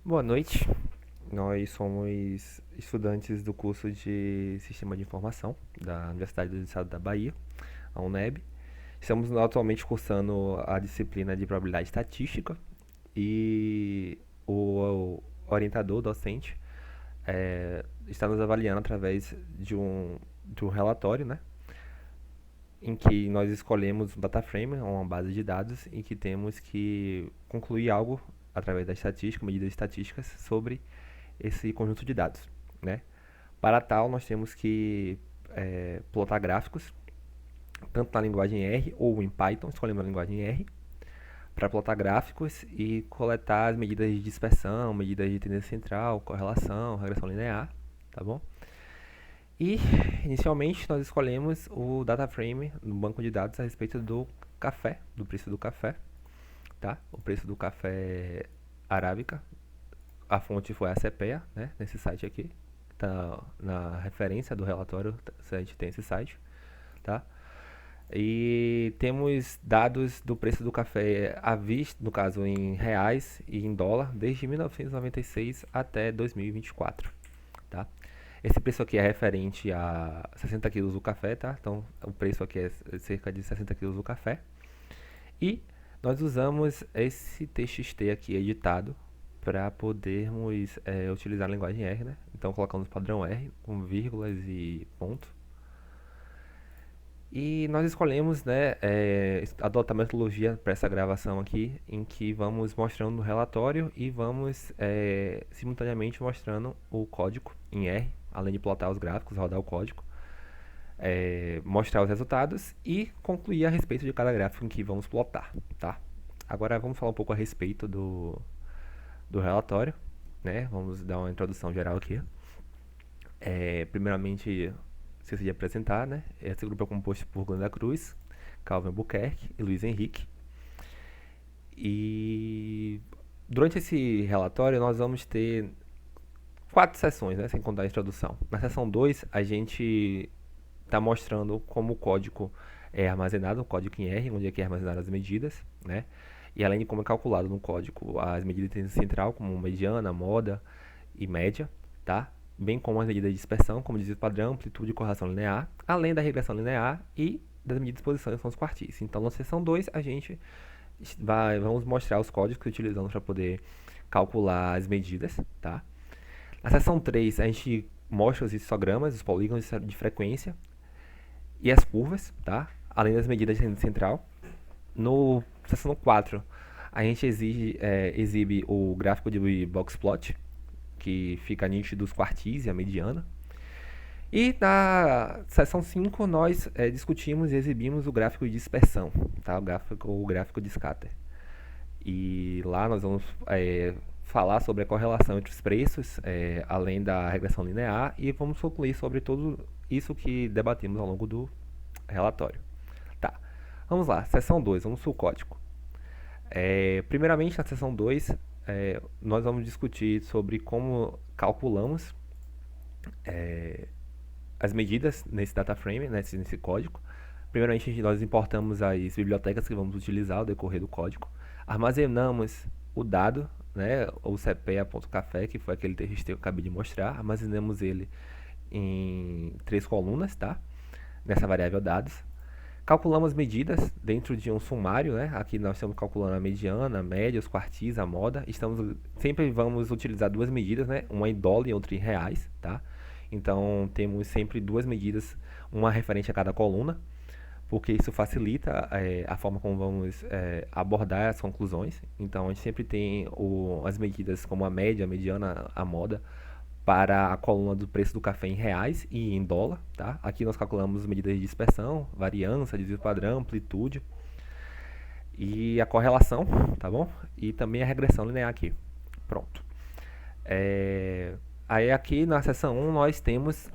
Boa noite. Nós somos estudantes do curso de Sistema de Informação da Universidade do Estado da Bahia, a UNEB. Estamos atualmente cursando a disciplina de Probabilidade Estatística e o orientador docente está nos avaliando através de um relatório, né, em que nós escolhemos um data frame, uma base de dados, em que temos que concluir algo através da estatística, medidas estatísticas sobre esse conjunto de dados, né? Para tal, nós temos que plotar gráficos, tanto na linguagem R ou em Python, escolhendo a linguagem R, para plotar gráficos e coletar as medidas de dispersão, medidas de tendência central, correlação, regressão linear, tá bom? E, inicialmente, nós escolhemos o data frame no banco de dados a respeito do café, do preço do café, tá? O preço do café arábica. A fonte foi a CPEA, né, nesse site aqui. Tá na referência do relatório, a gente tem esse site, tá? E temos dados do preço do café à vista, no caso em reais e em dólar, desde 1996 até 2024, tá? Esse preço aqui é referente a 60 quilos do café, tá? Então, o preço aqui é cerca de 60 quilos do café. E nós usamos esse TXT aqui editado para podermos utilizar a linguagem R, né? Então colocamos padrão R com vírgulas e ponto. E nós escolhemos, né, adotar a metodologia para essa gravação aqui, em que vamos mostrando o relatório e vamos simultaneamente mostrando o código em R, além de plotar os gráficos, rodar o código, mostrar os resultados e concluir a respeito de cada gráfico em que vamos plotar, tá? Agora vamos falar um pouco a respeito do relatório, né? Vamos dar uma introdução geral aqui. Primeiramente, esqueci de apresentar, né? Esse grupo é composto por Glenda Cruz, Calvin Albuquerque e Luiz Henrique. E durante esse relatório nós vamos ter 4 sessões, né? Sem contar a introdução. Na sessão 2, a gente está mostrando como o código é armazenado, o código em R, onde é que é armazenado as medidas, né? E além de como é calculado no código as medidas de tendência central, como mediana, moda e média, tá? Bem como as medidas de dispersão, como desvio padrão, amplitude e correlação linear, além da regressão linear e das medidas de posição e são os quartis. Então, na seção 2, a gente vamos mostrar os códigos que utilizamos para poder calcular as medidas, tá? Na seção 3, a gente mostra os histogramas, os polígonos de frequência e as curvas, tá? Além das medidas de tendência central. No seção 4, a gente exibe o gráfico de boxplot, que fica nítido dos quartis e a mediana. E na seção 5 nós discutimos e exibimos o gráfico de dispersão, tá? O gráfico de scatter. E lá nós vamos falar sobre a correlação entre os preços, além da regressão linear, e vamos concluir sobre tudo isso que debatemos ao longo do relatório. Tá, vamos lá, seção 2, vamos para o código. Primeiramente, na seção 2, nós vamos discutir sobre como calculamos as medidas nesse data frame, nesse código. Primeiramente, nós importamos as bibliotecas que vamos utilizar ao decorrer do código. Armazenamos o dado, né, o cpa.café, que foi aquele TXT que eu acabei de mostrar. Armazenamos ele em 3 colunas, tá? Nessa variável dados. Calculamos medidas dentro de um sumário, né? Aqui nós estamos calculando a mediana, a média, os quartis, a moda. Sempre vamos utilizar 2 medidas, né? Uma em dólar e outra em reais, tá? Então temos sempre 2 medidas, uma referente a cada coluna, porque isso facilita a forma como vamos abordar as conclusões. Então a gente sempre tem as medidas como a média, a mediana, a moda, para a coluna do preço do café em reais e em dólar, tá? Aqui nós calculamos medidas de dispersão, variância, desvio padrão, amplitude e a correlação, tá bom? E também a regressão linear aqui. Pronto. Aí aqui na seção 1 nós temos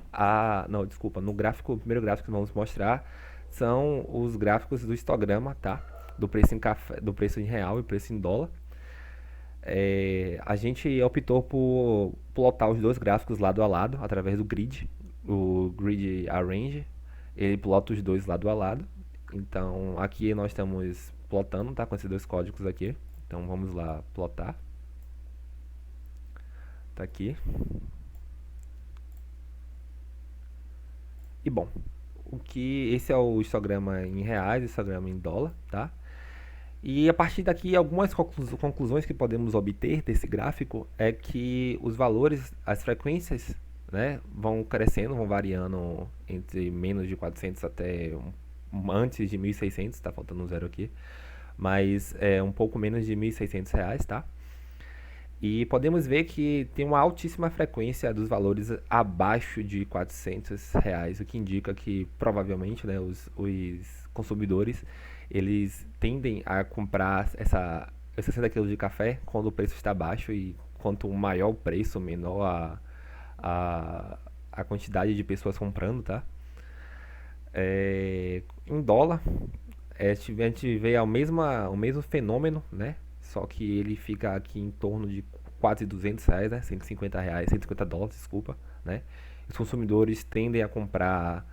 não, desculpa, no primeiro gráfico que vamos mostrar são os gráficos do histograma, tá? Do preço em café, do preço em real e preço em dólar. A gente optou por plotar os 2 gráficos lado a lado através do grid, o grid arrange, ele plota os 2 lado a lado. Então aqui nós estamos plotando, tá, com esses 2 códigos aqui. Então vamos lá plotar. Tá aqui. E bom, esse é o histograma em reais, histograma em dólar, tá? E a partir daqui, algumas conclusões que podemos obter desse gráfico é que os valores, as frequências, né, vão crescendo, vão variando entre menos de 400 até antes de 1.600, tá faltando um zero aqui, mas é um pouco menos de R$ 1.600, tá? E podemos ver que tem uma altíssima frequência dos valores abaixo de R$ 400, o que indica que provavelmente, né, os consumidores eles tendem a comprar esses 60 quilos de café quando o preço está baixo, e quanto maior o preço, menor a, a quantidade de pessoas comprando, tá? Em dólar, a gente vê o mesmo fenômeno, né? Só que ele fica aqui em torno de quase R$ 200, né? R$ 150, US$ 150, desculpa, né? Os consumidores tendem a comprar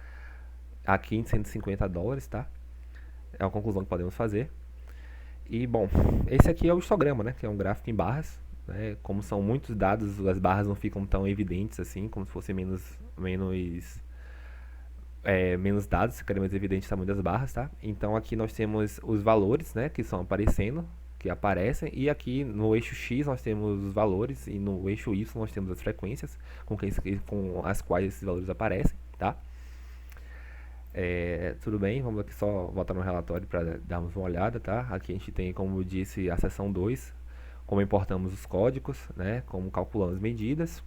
aqui em US$ 150, tá? É uma conclusão que podemos fazer. E, bom, esse aqui é o histograma, né? Que é um gráfico em barras, né? Como são muitos dados, as barras não ficam tão evidentes assim, como se fosse menos dados, ficaria mais evidente o tamanho das barras, tá? Então aqui nós temos os valores, né, que estão aparecendo, que aparecem, e aqui no eixo X nós temos os valores, e no eixo Y nós temos as frequências com as quais esses valores aparecem, tá? Tudo bem, vamos aqui só voltar no relatório para darmos uma olhada, tá? Aqui a gente tem, como disse, a seção 2, como importamos os códigos, né, como calculamos medidas.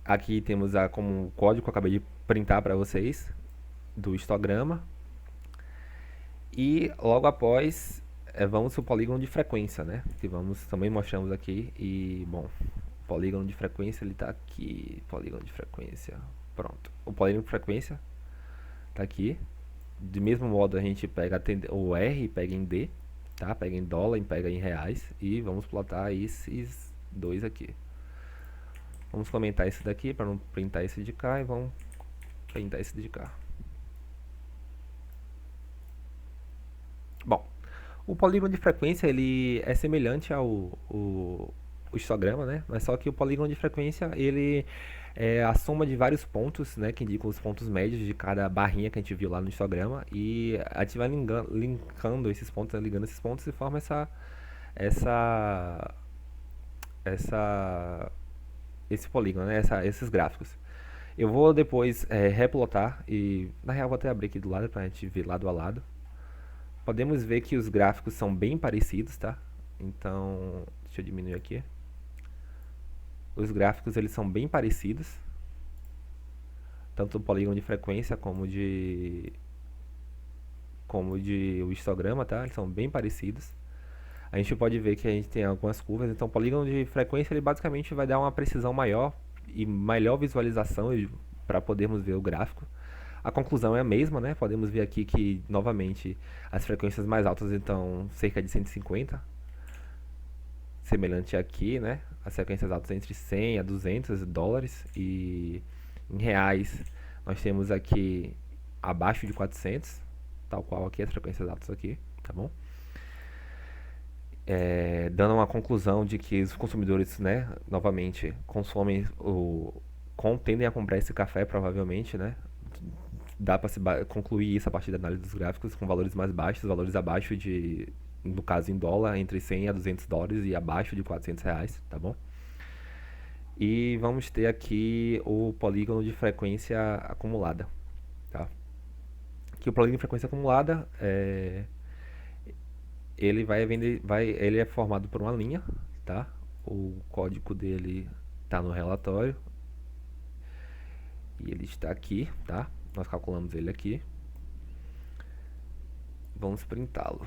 Aqui temos como o código que eu acabei de printar para vocês, do histograma. E logo após, vamos para o polígono de frequência, né? Que também mostramos aqui. E, bom, o polígono de frequência, ele está aqui. Polígono de frequência, pronto. O polígono de frequência está aqui. Do mesmo modo, a gente pega o R e pega em D, tá? Pega em dólar e pega em reais. E vamos plotar esses dois aqui. Vamos comentar esse daqui para não printar esse de cá, e vamos printar esse de cá. Bom, o polígono de frequência ele é semelhante o histograma, né? Mas só que o polígono de frequência ele é a soma de vários pontos, né? Que indicam os pontos médios de cada barrinha que a gente viu lá no histograma, e a gente vai linkando esses pontos, né? Ligando esses pontos, e forma essa, essa, esse polígono, né? Esses gráficos. Eu vou depois replotar, e na real vou até abrir aqui do lado para a gente ver lado a lado. Podemos ver que os gráficos são bem parecidos, tá? Então, deixa eu diminuir aqui. Os gráficos eles são bem parecidos, tanto o polígono de frequência como de o histograma, tá? Eles são bem parecidos. A gente pode ver que a gente tem algumas curvas, então o polígono de frequência ele basicamente vai dar uma precisão maior e melhor visualização para podermos ver o gráfico. A conclusão é a mesma, né? Podemos ver aqui que, novamente, as frequências mais altas estão cerca de 150, semelhante aqui, né? As frequências altas entre 100 a 200 dólares, e em reais nós temos aqui abaixo de 400, tal qual aqui as frequências altas aqui, tá bom? Dando uma conclusão de que os consumidores, né, novamente, tendem a comprar esse café, provavelmente, né? Dá para se concluir isso a partir da análise dos gráficos, com valores mais baixos, valores abaixo de, no caso em dólar, entre 100 a 200 dólares, e abaixo de R$ 400, tá bom? E vamos ter aqui o polígono de frequência acumulada, tá? Que o polígono de frequência acumulada ele é formado por uma linha, tá? O código dele está no relatório e ele está aqui, tá? Nós calculamos ele aqui. Vamos printá-lo.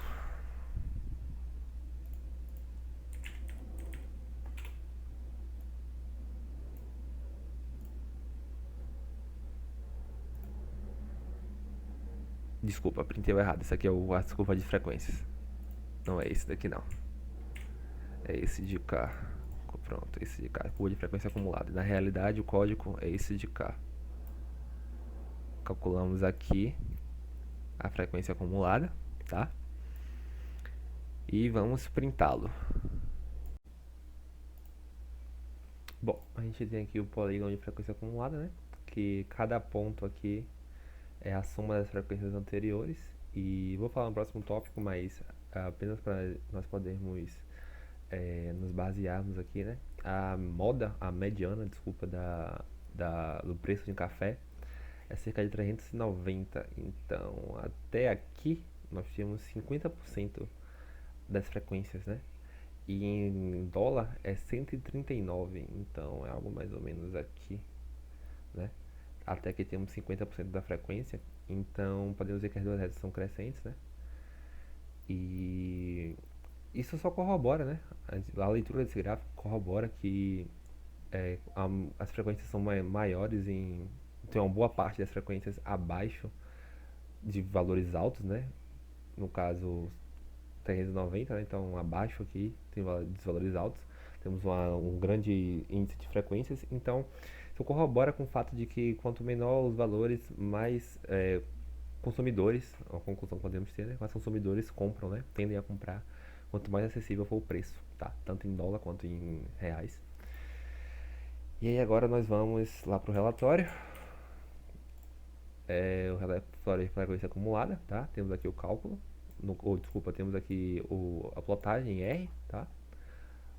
Desculpa, printei errado. Esse aqui é a curva de frequências. Não é esse daqui, não. É esse de cá. Pronto, esse de cá. Curva de frequência acumulada. Na realidade, o código é esse de cá. Calculamos aqui a frequência acumulada, tá? E vamos printá-lo. Bom, a gente tem aqui o polígono de frequência acumulada, né? Que cada ponto aqui é a soma das frequências anteriores. E vou falar no próximo tópico, mas apenas para nós podermos nos basearmos aqui, né? A mediana, desculpa, do preço de um café é cerca de 390. Então, até aqui nós tínhamos 50% das frequências, né? E em dólar é 139, então é algo mais ou menos aqui, né? Até aqui temos 50% da frequência, então podemos dizer que as duas retas são crescentes, né? E isso só corrobora, né? A leitura desse gráfico corrobora que as frequências são maiores tem uma boa parte das frequências abaixo de valores altos, né? No caso 390, né? Então abaixo aqui tem valores altos. Temos um grande índice de frequências, então isso corrobora com o fato de que quanto menor os valores, mais consumidores, a conclusão que podemos ter, né? Mais consumidores compram, né? Tendem a comprar quanto mais acessível for o preço, tá? Tanto em dólar quanto em reais. E aí agora nós vamos lá para o relatório. O relatório de frequência acumulada, tá? Temos aqui o cálculo, desculpa, temos aqui a plotagem em R, tá?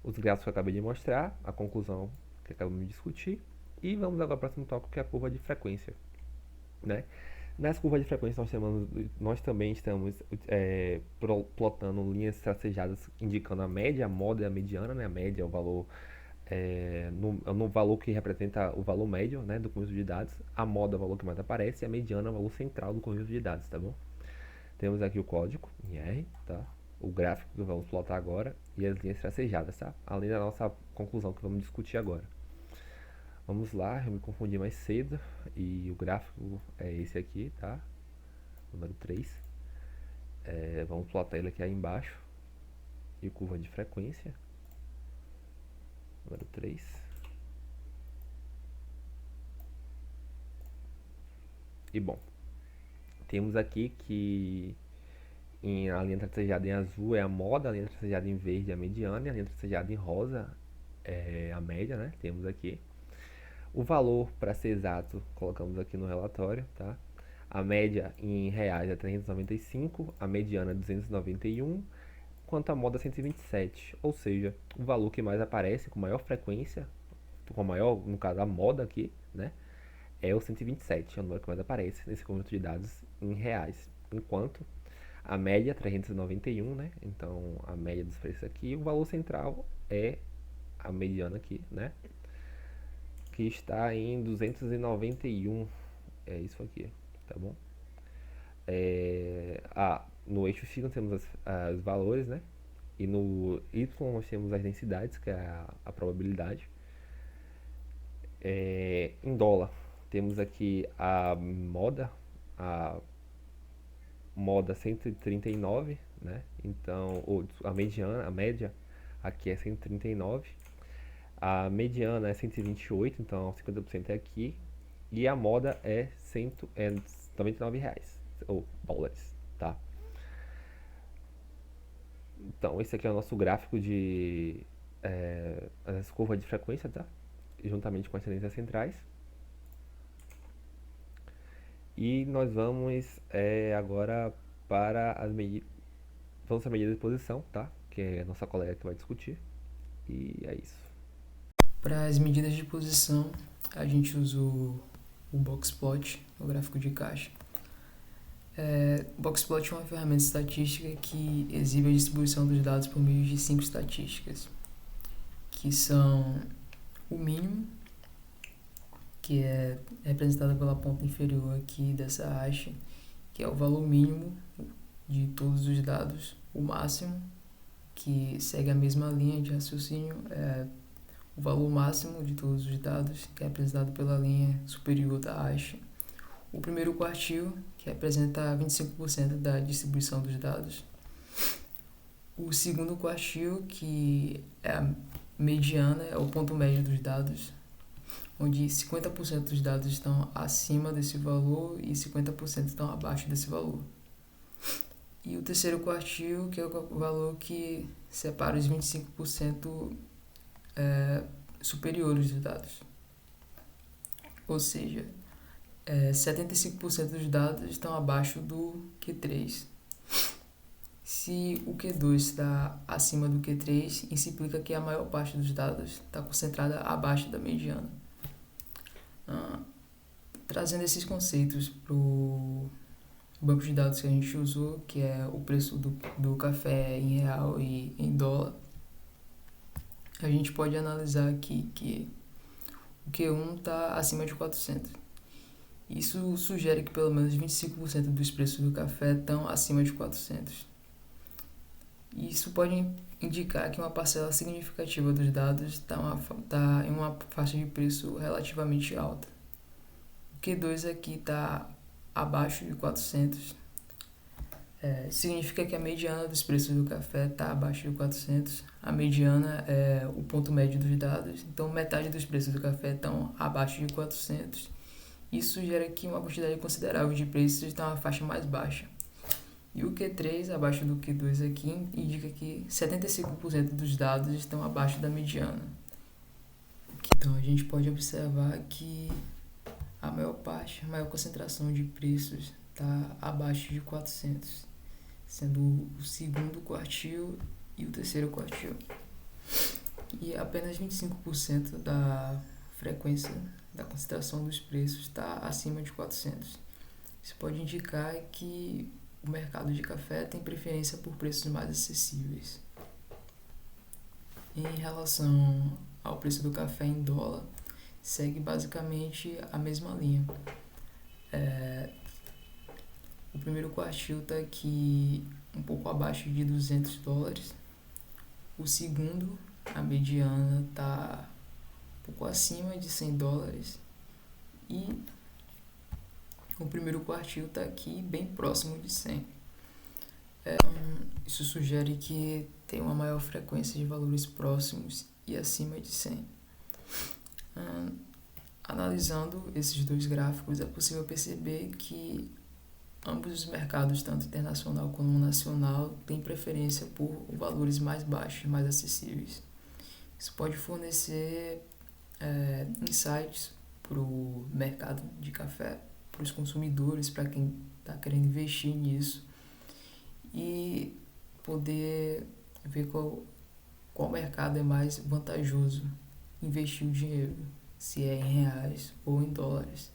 Os gráficos que eu acabei de mostrar, a conclusão que acabamos de discutir. E vamos agora para o próximo tópico, que é a curva de frequência, né? Nas curvas de frequência nós também estamos plotando linhas tracejadas indicando a média, a moda e a mediana, né? A média é o valor no valor que representa o valor médio, né, do conjunto de dados. A moda é o valor que mais aparece e a mediana é o valor central do conjunto de dados, tá bom? Temos aqui o código em R, tá? O gráfico que vamos plotar agora e as linhas tracejadas, tá? Além da nossa conclusão que vamos discutir agora. Vamos lá, eu me confundi mais cedo e o gráfico é esse aqui, tá? Número 3. Vamos plotar ele aqui aí embaixo. E curva de frequência. Número 3. E bom, temos aqui que a linha tracejada em azul é a moda, a linha tracejada em verde é a mediana e a linha tracejada em rosa é a média, né? Temos aqui. O valor, para ser exato, colocamos aqui no relatório, tá? A média em reais é 395, a mediana é 291, quanto a moda 127. Ou seja, o valor que mais aparece com maior frequência, com maior, no caso a moda aqui, né? É o 127, é o número que mais aparece nesse conjunto de dados em reais. Enquanto a média é 391, né? Então a média dos preços aqui, o valor central é a mediana aqui, né? Que está em 291. É isso aqui, tá bom? No eixo X nós temos os valores, né? E no Y nós temos as densidades, que é a probabilidade. Em dólar, temos aqui a moda 139, né? Então, a mediana, a média aqui é 139. A mediana é 128, então 50% é aqui. E a moda é R$99, ou dólares, tá? Então, esse aqui é o nosso gráfico de as curvas de frequência, tá? Juntamente com as tendências centrais. E nós vamos agora para as medidas. Vamos para a medida de posição, tá? Que é a nossa colega que vai discutir. E é isso. Para as medidas de posição, a gente usou o Boxplot, o gráfico de caixa. O Boxplot é uma ferramenta estatística que exibe a distribuição dos dados por meio de 5 estatísticas, que são o mínimo, que é representada pela ponta inferior aqui dessa haste, que é o valor mínimo de todos os dados. O máximo, que segue a mesma linha de raciocínio, é o valor máximo de todos os dados, que é representado pela linha superior da haste. O primeiro quartil, que representa 25% da distribuição dos dados. O segundo quartil, que é a mediana, é o ponto médio dos dados, onde 50% dos dados estão acima desse valor e 50% estão abaixo desse valor. E o terceiro quartil, que é o valor que separa os 25% superiores dos dados. Ou seja, 75% dos dados estão abaixo do Q3. Se o Q2 está acima do Q3, isso implica que a maior parte dos dados está concentrada abaixo da mediana. Trazendo esses conceitos para o banco de dados que a gente usou, que é o preço do café em real e em dólar, a gente pode analisar aqui que o Q1 está acima de 400. Isso sugere que pelo menos 25% dos preços do café estão acima de 400. Isso pode indicar que uma parcela significativa dos dados está em uma faixa de preço relativamente alta. O Q2 aqui está abaixo de 400. Significa que a mediana dos preços do café está abaixo de 400. A mediana é o ponto médio dos dados. Então, metade dos preços do café estão abaixo de 400. Isso sugere que uma quantidade considerável de preços está na faixa mais baixa. E o Q3, abaixo do Q2 aqui, indica que 75% dos dados estão abaixo da mediana. Então, a gente pode observar que a maior concentração de preços está abaixo de 400, sendo o segundo quartil e o terceiro quartil. E apenas 25% da frequência da concentração dos preços está acima de 400. Isso pode indicar que o mercado de café tem preferência por preços mais acessíveis. Em relação ao preço do café em dólar, segue basicamente a mesma linha. O primeiro quartil está aqui um pouco abaixo de $200. O segundo, a mediana, está um pouco acima de $100. E o primeiro quartil está aqui bem próximo de 100. Isso sugere que tem uma maior frequência de valores próximos e acima de 100. Analisando esses dois gráficos, é possível perceber que ambos os mercados, tanto internacional como nacional, têm preferência por valores mais baixos, mais acessíveis. Isso pode fornecer insights para o mercado de café, para os consumidores, para quem está querendo investir nisso, e poder ver qual mercado é mais vantajoso investir o dinheiro, se é em reais ou em dólares.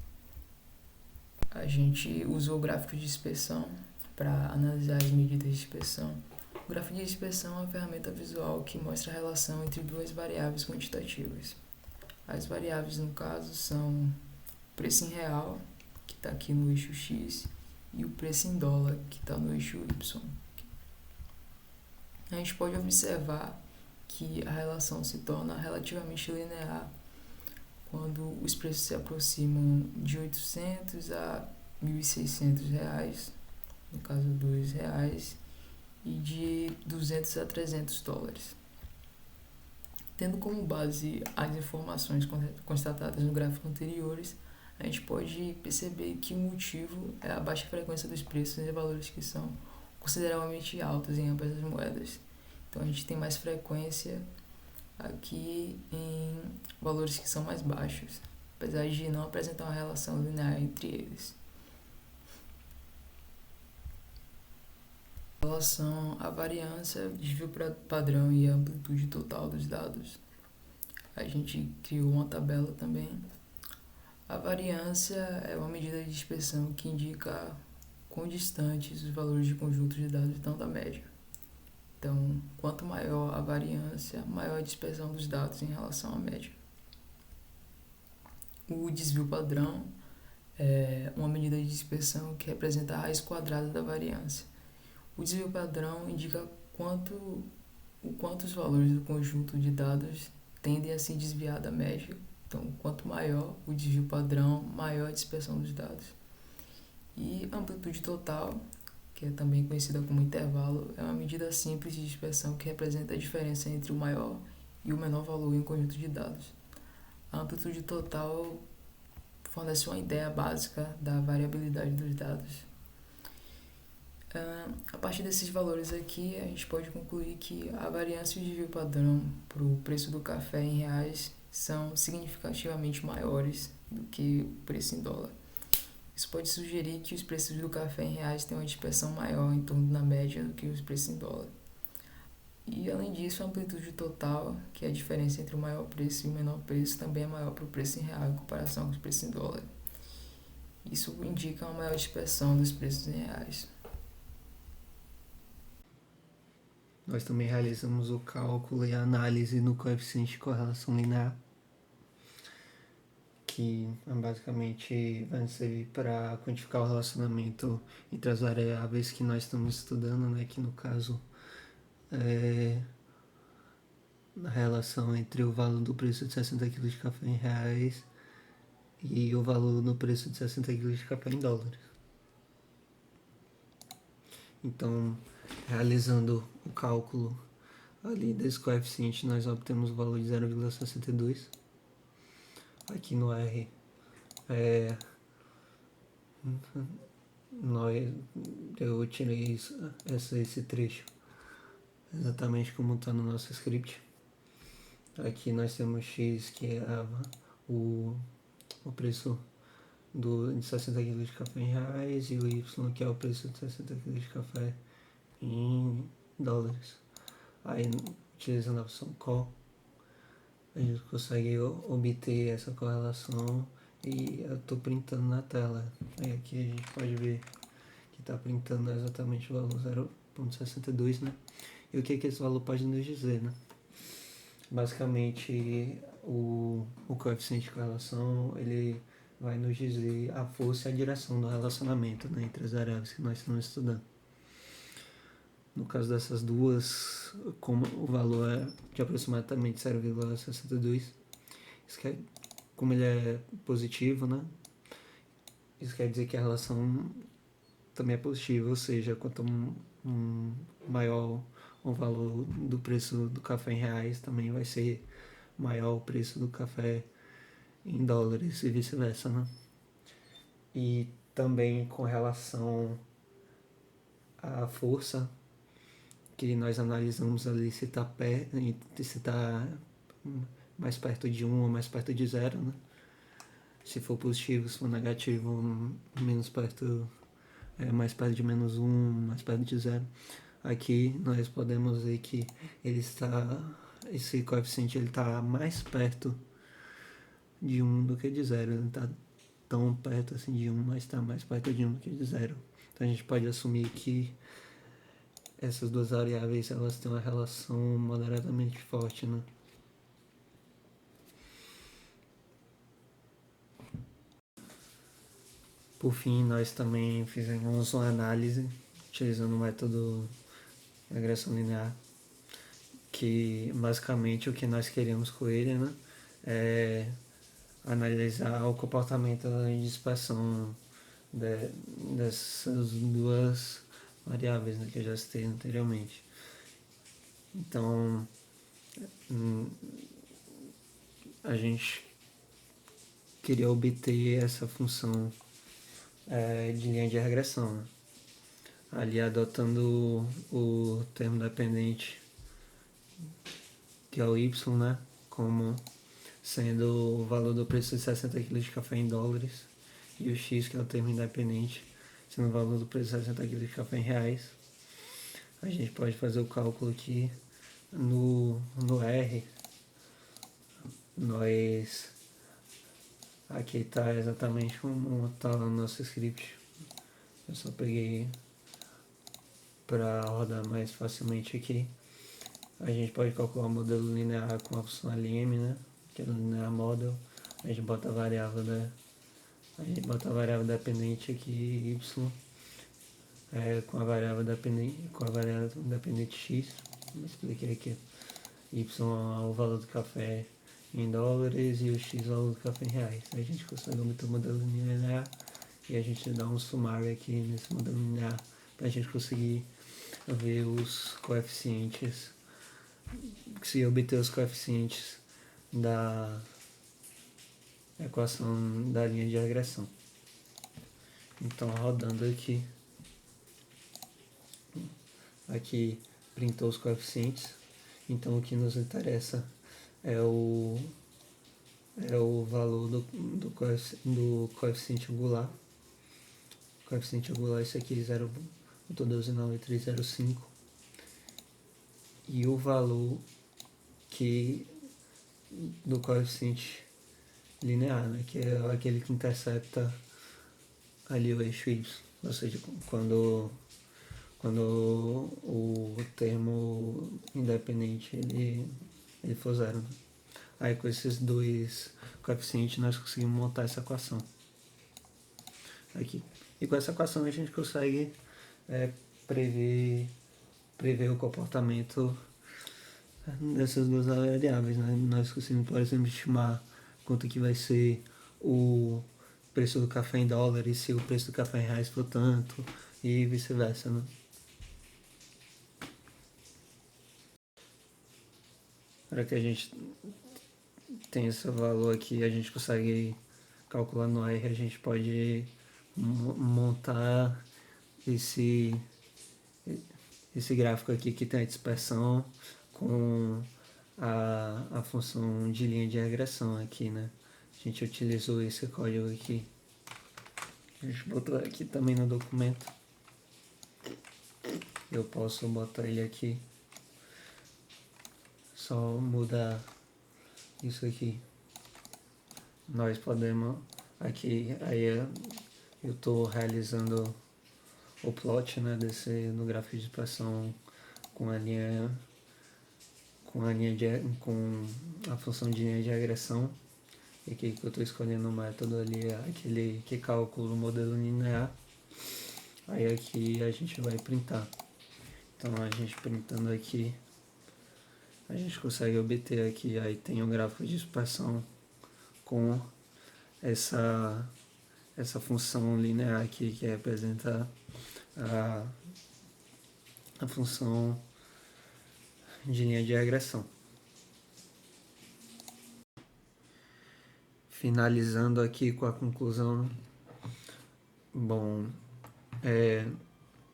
A gente usou o gráfico de dispersão para analisar as medidas de dispersão. O gráfico de dispersão é uma ferramenta visual que mostra a relação entre duas variáveis quantitativas. As variáveis, no caso, são o preço em real, que está aqui no eixo X, e o preço em dólar, que está no eixo Y. A gente pode observar que a relação se torna relativamente linear quando os preços se aproximam de 800 a 1.600 reais, no caso R$2, e de 200 a 300 dólares. Tendo como base as informações constatadas no gráfico anteriores, a gente pode perceber que o motivo é a baixa frequência dos preços em valores que são consideravelmente altos em ambas as moedas. Então a gente tem mais frequência aqui em valores que são mais baixos, apesar de não apresentar uma relação linear entre eles. Em relação à variância, desvio padrão e a amplitude total dos dados, a gente criou uma tabela também. A variância é uma medida de dispersão que indica quão distantes os valores de conjuntos de dados estão da média. Então, quanto maior a variância, maior a dispersão dos dados em relação à média. O desvio padrão é uma medida de dispersão que representa a raiz quadrada da variância. O desvio padrão indica o quanto os valores do conjunto de dados tendem a se desviar da média. Então, quanto maior o desvio padrão, maior a dispersão dos dados. E a amplitude total, que é também conhecida como intervalo, é uma medida simples de dispersão que representa a diferença entre o maior e o menor valor em um conjunto de dados. A amplitude total fornece uma ideia básica da variabilidade dos dados. A partir desses valores aqui, a gente pode concluir que a variância e o desvio padrão para o preço do café em reais são significativamente maiores do que o preço em dólar. Isso pode sugerir que os preços do café em reais têm uma dispersão maior, em torno da média, do que os preços em dólar. E além disso, a amplitude total, que é a diferença entre o maior preço e o menor preço, também é maior para o preço em real em comparação com os preços em dólar. Isso indica uma maior dispersão dos preços em reais. Nós também realizamos o cálculo e a análise no coeficiente de correlação linear, que basicamente vai servir para quantificar o relacionamento entre as variáveis que nós estamos estudando, né? Que no caso é a relação entre o valor do preço de 60 kg de café em reais e o valor do preço de 60 kg de café em dólares. Então, realizando o cálculo ali desse coeficiente, nós obtemos o valor de 0,62. Aqui no R, eu tirei esse trecho exatamente como está no nosso script. Aqui nós temos X, que é o preço de 60 kg de café em reais, e o Y, que é o preço de 60 kg de café em dólares. Aí, utilizando a opção call, a gente consegue obter essa correlação, e eu estou printando na tela. Aí aqui a gente pode ver que está printando exatamente o valor 0,62, né? E o que esse valor pode nos dizer, né? Basicamente, o coeficiente de correlação, ele vai nos dizer a força e a direção do relacionamento, né, entre as variáveis que nós estamos estudando. No caso dessas duas, como o valor é de aproximadamente 0,62, como ele é positivo, né? Isso quer dizer que a relação também é positiva, ou seja, quanto maior o valor do preço do café em reais, também vai ser maior o preço do café em dólares e vice-versa, né? E também com relação à força, que nós analisamos ali se está mais perto de 1 ou mais perto de 0, né? Se for positivo, se for negativo, menos perto, mais perto de -1, mais perto de 0. Aqui nós podemos ver que esse coeficiente está mais perto de 1 do que de 0. Ele está tão perto assim de 1, mas está mais perto de 1 do que de 0. Então a gente pode assumir que essas duas variáveis, elas têm uma relação moderadamente forte, né? Por fim, nós também fizemos uma análise utilizando o método regressão linear, que basicamente o que nós queremos com ele, né, é analisar o comportamento de dispersão dessas duas variáveis, né, que eu já citei anteriormente. Então, a gente queria obter essa função de linha de regressão, né? Ali adotando o termo dependente, que é o Y, né, como sendo o valor do preço de 60 kg de café em dólares, e o X, que é o termo independente, sendo o valor do preço de 60 kg de café em reais. A gente pode fazer o cálculo aqui no R. Nós aqui está exatamente como está no nosso script. Eu só peguei para rodar mais facilmente aqui. A gente pode calcular o modelo linear com a função LM, né? Que é o linear model. A gente bota a variável dependente aqui, y, com a variável dependente x. Eu expliquei aqui. Y é o valor do café em dólares e o x é o valor do café em reais. A gente consegue obter o modelo linear e a gente dá um sumário aqui nesse modelo linear para a gente conseguir ver os coeficientes, se obter os coeficientes da equação da linha de regressão. Então, rodando aqui printou os coeficientes. Então, o que nos interessa é o é o valor do coeficiente angular. O coeficiente angular, esse aqui, 0,1299305. E o valor do coeficiente linear, né, que é aquele que intercepta ali o eixo Y. Ou seja, quando o termo independente ele for zero. Né? Aí com esses dois coeficientes nós conseguimos montar essa equação aqui. E com essa equação a gente consegue prever o comportamento dessas duas variáveis. Né? Nós conseguimos, por exemplo, estimar quanto que vai ser o preço do café em dólar e se o preço do café em reais for tanto e vice-versa. Né? Para que a gente tenha esse valor aqui, a gente consegue calcular no R, a gente pode montar esse gráfico aqui que tem a dispersão com a função de linha de regressão aqui, né? A gente utilizou esse código aqui. A gente botou aqui também no documento. Eu posso botar ele aqui. Só mudar isso aqui. Nós podemos aqui, aí eu estou realizando o plot, né, no gráfico de dispersão com a função de linha de regressão. E aqui que eu estou escolhendo o método ali é aquele que calcula o modelo linear. Aí aqui a gente vai printar. Então a gente printando aqui, a gente consegue obter aqui, aí tem um gráfico de dispersão com essa função linear aqui que representa a função de linha de regressão. Finalizando aqui com a conclusão, bom,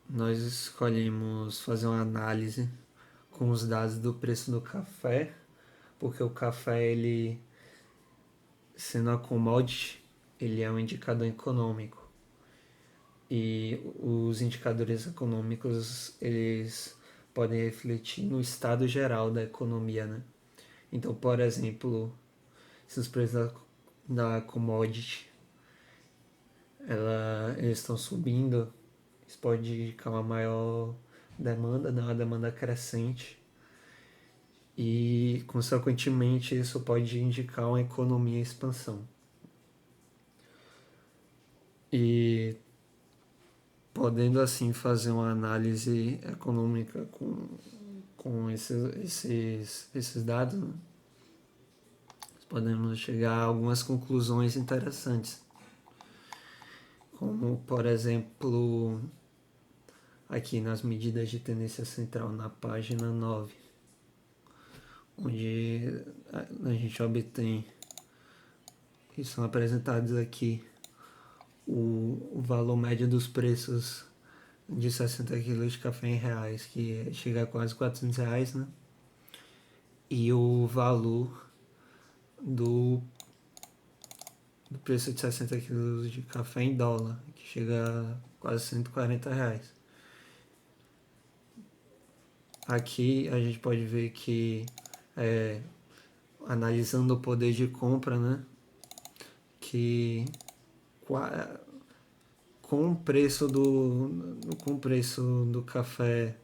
nós escolhemos fazer uma análise com os dados do preço do café, porque o café, ele, sendo a commodity, ele é um indicador econômico. E os indicadores econômicos, eles podem refletir no estado geral da economia, né? Então, por exemplo, se os preços da commodity eles estão subindo, isso pode indicar uma maior demanda, né? Uma demanda crescente, e consequentemente isso pode indicar uma economia em expansão. E podendo assim fazer uma análise econômica com esses dados, né? Podemos chegar a algumas conclusões interessantes, como por exemplo aqui nas medidas de tendência central na página 9, onde a gente obtém, e são apresentados aqui o valor médio dos preços de 60 kg de café em reais, que chega a quase R$400, né? E o valor do preço de 60 kg de café em dólar, que chega a quase R$140. Aqui a gente pode ver que, analisando o poder de compra, né, que com o preço do café,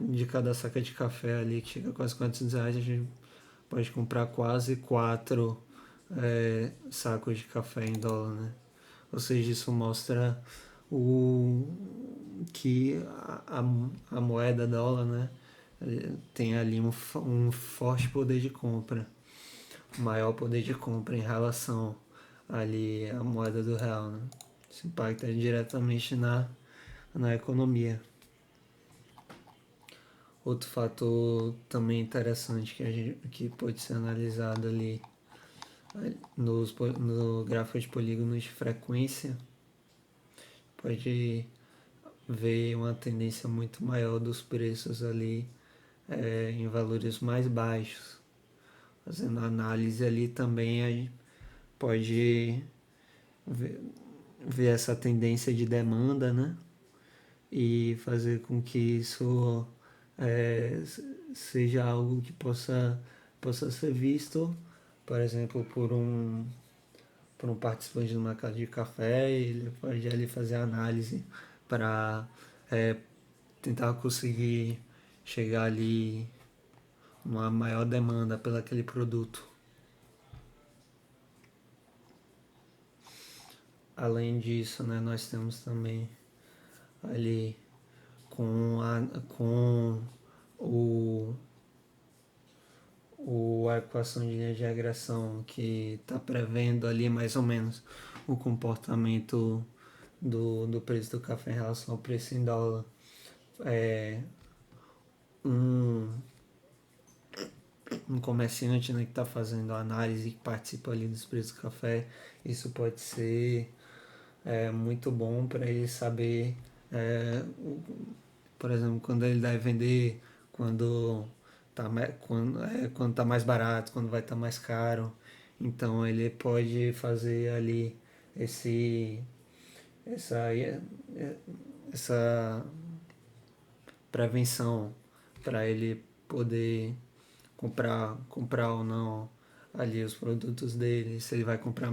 de cada saca de café ali, que chega a quase R$400, a gente pode comprar quase 4 sacos de café em dólar, né? Ou seja, isso mostra que a moeda dólar, né, tem ali um forte poder de compra, maior poder de compra em relação ali à moeda do real, né? Isso impacta diretamente na economia. Outro fator também interessante que pode ser analisado ali no gráfico de polígonos de frequência, pode ver uma tendência muito maior dos preços ali em valores mais baixos. fazendo análise ali também, a gente pode ver, ver essa tendência de demanda, né? E fazer com que isso seja algo que possa ser visto, por exemplo, por um participante do mercado de café. Ele pode ali fazer análise para tentar conseguir chegar ali numa maior demanda pelo aquele produto. Além disso, né, nós temos também ali com a equação de linha de regressão, que está prevendo ali mais ou menos o comportamento do preço do café em relação ao preço em dólar. Um comerciante, né, que está fazendo a análise, que participa ali dos preços do café, isso pode ser muito bom para ele saber, por exemplo, quando ele deve vender, quando tá mais barato, quando vai estar mais caro. Então ele pode fazer ali esse essa essa prevenção para ele poder comprar ou não ali os produtos dele, se ele vai comprar,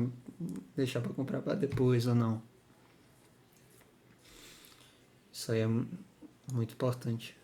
deixar para comprar para depois ou não. Isso aí é muito importante.